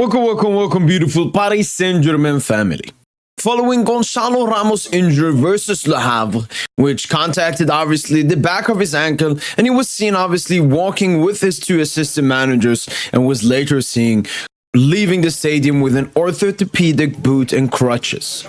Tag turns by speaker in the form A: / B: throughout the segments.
A: Welcome, beautiful Paris Saint Germain family. Following Gonçalo Ramos' injury versus Le Havre, which contacted obviously the back of his ankle, and he was seen obviously walking with his two assistant managers and was later seen leaving the stadium with an orthopedic boot and crutches.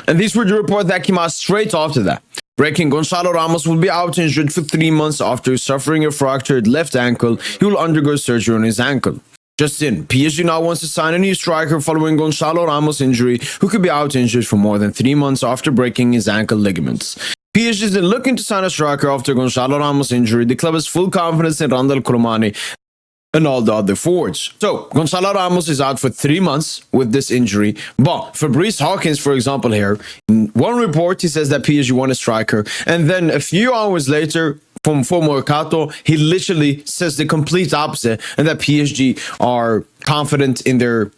A: And these were the reports that came out straight after that. Breaking, Gonçalo Ramos will be out injured for 3 months after suffering a fractured left ankle. He will undergo surgery on his ankle. Just in, PSG now wants to sign a new striker following Gonçalo Ramos' injury, who could be out injured for more than 3 months after breaking his ankle ligaments. PSG is looking to sign a striker after Gonçalo Ramos' injury. The club has full confidence in Randal Colomani and all the other forwards. So, Gonçalo Ramos is out for 3 months with this injury. But Fabrice Hawkins, for example, here, in one report, he says that PSG want a striker. And then a few hours later, from Mercato, he literally says the complete opposite, and that PSG are confident in their,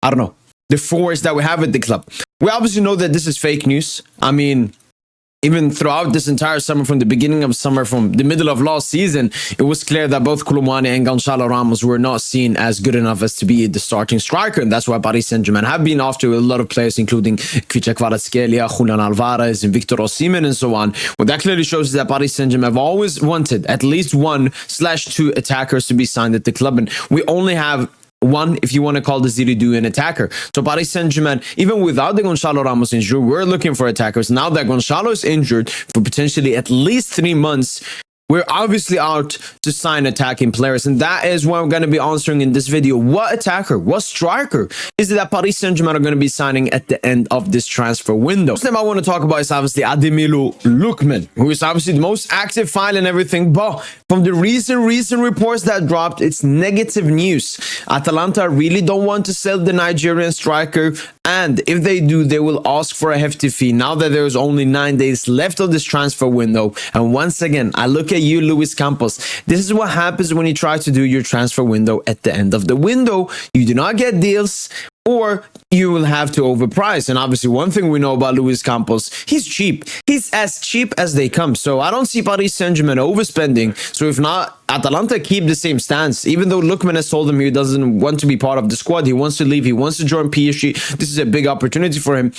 A: the forwards that we have at the club. We obviously know that this is fake news. I mean, even throughout this entire summer, from the beginning of summer, from the middle of last season, it was clear that both Colomani and Gonçalo Ramos were not seen as good enough as to be the starting striker. And that's why Paris Saint Germain have been after a lot of players, including Kvicha Kvaratskhelia, Julian Alvarez, and Victor Osimhen, and so on. What that clearly shows is that Paris Saint Germain have always wanted at least 1/2 attackers to be signed at the club. And we only have one, if you want to call the Zidane an attacker. So Paris Saint Germain, even without the Gonçalo Ramos injury, we're looking for attackers. Now that Gonçalo is injured for potentially at least 3 months, we're obviously out to sign attacking players, and that is what I'm going to be answering in this video. What attacker, what striker is it that Paris Saint Germain are going to be signing at the end of this transfer window? First thing I want to talk about is obviously Ademola Lookman, who is obviously the most active file and everything, but from the recent reports that dropped, it's negative news. Atalanta really don't want to sell the Nigerian striker, and if they do, they will ask for a hefty fee now that there's only 9 days left of this transfer window. And once again, I look at you, Luis Campos. This is what happens when you try to do your transfer window at the end of the window. You do not get deals, or you will have to overprice. And obviously, one thing we know about Luis Campos, he's cheap. He's as cheap as they come. So I don't see Paris Saint-Germain overspending. So if not, Atalanta keep the same stance. Even though Lookman has told him he doesn't want to be part of the squad, he wants to leave, he wants to join PSG. This is a big opportunity for him.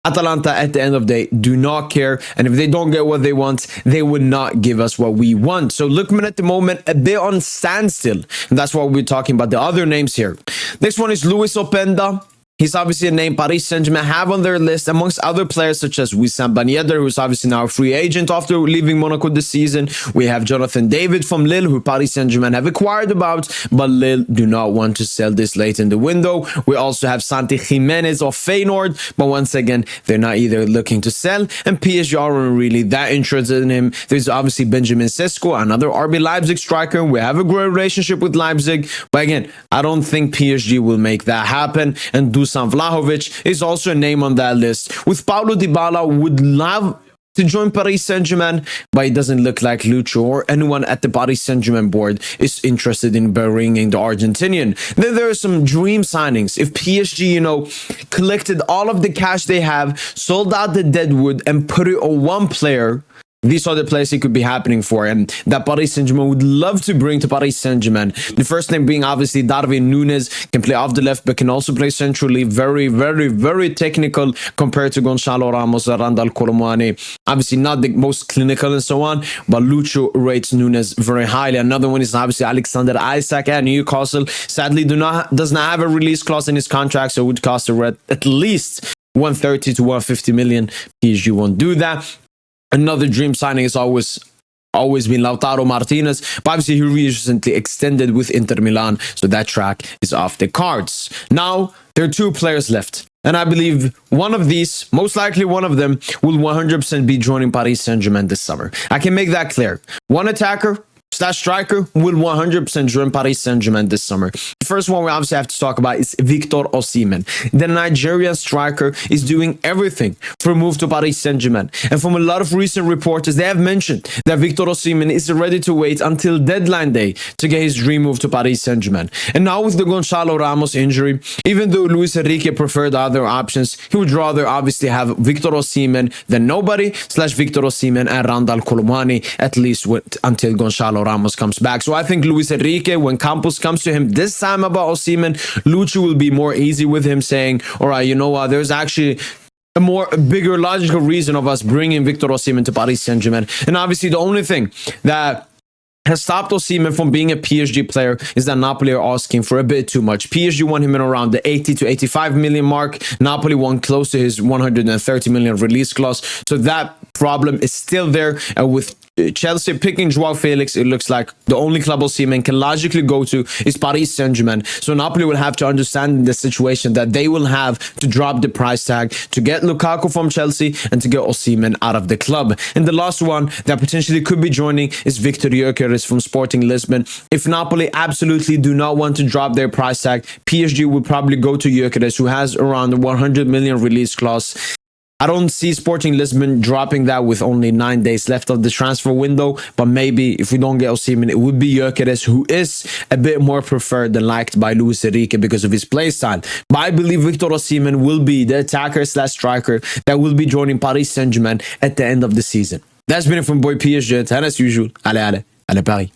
A: Atalanta, at the end of the day, do not care. And if they don't get what they want, they would not give us what we want. So Lookman at the moment, a bit on standstill. And that's why we're talking about the other names here. Next one is Luis Openda. He's obviously a name Paris Saint-Germain have on their list, amongst other players such as Wissam Ben Yedder, who's obviously now a free agent after leaving Monaco this season. We have Jonathan David from Lille, who Paris Saint-Germain have acquired about, but Lille do not want to sell this late in the window. We also have Santi Jimenez of Feyenoord, but once again, they're not either looking to sell, and PSG aren't really that interested in him. There's obviously Benjamin Sesko, another RB Leipzig striker. We have a great relationship with Leipzig, but again, I don't think PSG will make that happen. And Dusan Vlahovic is also a name on that list. With Paulo Dybala, would love to join Paris Saint-Germain, but it doesn't look like Lucho or anyone at the Paris Saint-Germain board is interested in bringing the Argentinian. Then there are some dream signings. If PSG, collected all of the cash they have, sold out the deadwood, and put it on one player, these are the players it could be happening for, and that Paris Saint-Germain would love to bring to Paris Saint-Germain. The first name being obviously Darwin Núñez, can play off the left, but can also play centrally. Very, very, very technical compared to Gonçalo Ramos or Randal Colomani. Obviously not the most clinical and so on, but Lucho rates Núñez very highly. Another one is obviously Alexander Isak at Newcastle. Sadly, does not have a release clause in his contract, so it would cost at least 130 to 150 million. PSG won't do that. Another dream signing has always been Lautaro Martinez, but obviously he recently extended with Inter Milan, so that track is off the cards. Now, there are 2 players left, and I believe one of these, most likely one of them, will 100% be joining Paris Saint-Germain this summer. I can make that clear. One attacker / striker will 100% join Paris Saint-Germain this summer. The first one we obviously have to talk about is Victor Osimhen. The Nigerian striker is doing everything for a move to Paris Saint-Germain. And from a lot of recent reporters, they have mentioned that Victor Osimhen is ready to wait until deadline day to get his dream move to Paris Saint-Germain. And now with the Gonçalo Ramos injury, even though Luis Enrique preferred other options, he would rather obviously have Victor Osimhen than nobody / Victor Osimhen and Randal Colomani, at least until Gonçalo Ramos comes back. So I think Luis Enrique, when Campos comes to him this time about Osimhen, Luchi will be more easy with him, saying, all right, you know what, there's actually a bigger logical reason of us bringing Victor Osimhen to Paris Saint Germain. And obviously the only thing that has stopped Osimhen from being a PSG player is that Napoli are asking for a bit too much. PSG want him in around the 80 to 85 million mark. Napoli want close to his 130 million release clause. So that problem is still there. And with Chelsea picking Joao Felix, it looks like the only club Osimhen can logically go to is Paris Saint Germain. So Napoli will have to understand the situation that they will have to drop the price tag to get Lukaku from Chelsea and to get Osimhen out of the club. And the last one that potentially could be joining is Victor Gyökeres from Sporting Lisbon. If Napoli absolutely do not want to drop their price tag, PSG would probably go to Gyökeres, who has around 100 million release clause. I don't see Sporting Lisbon dropping that with only 9 days left of the transfer window, but maybe if we don't get Osimhen, it would be Gyökeres, who is a bit more preferred than liked by Luis Enrique because of his play style. But I believe Victor Osimhen will be the attacker/striker that will be joining Paris Saint Germain at the end of the season. That's been it from Boy PSG, and as usual, allez Paris.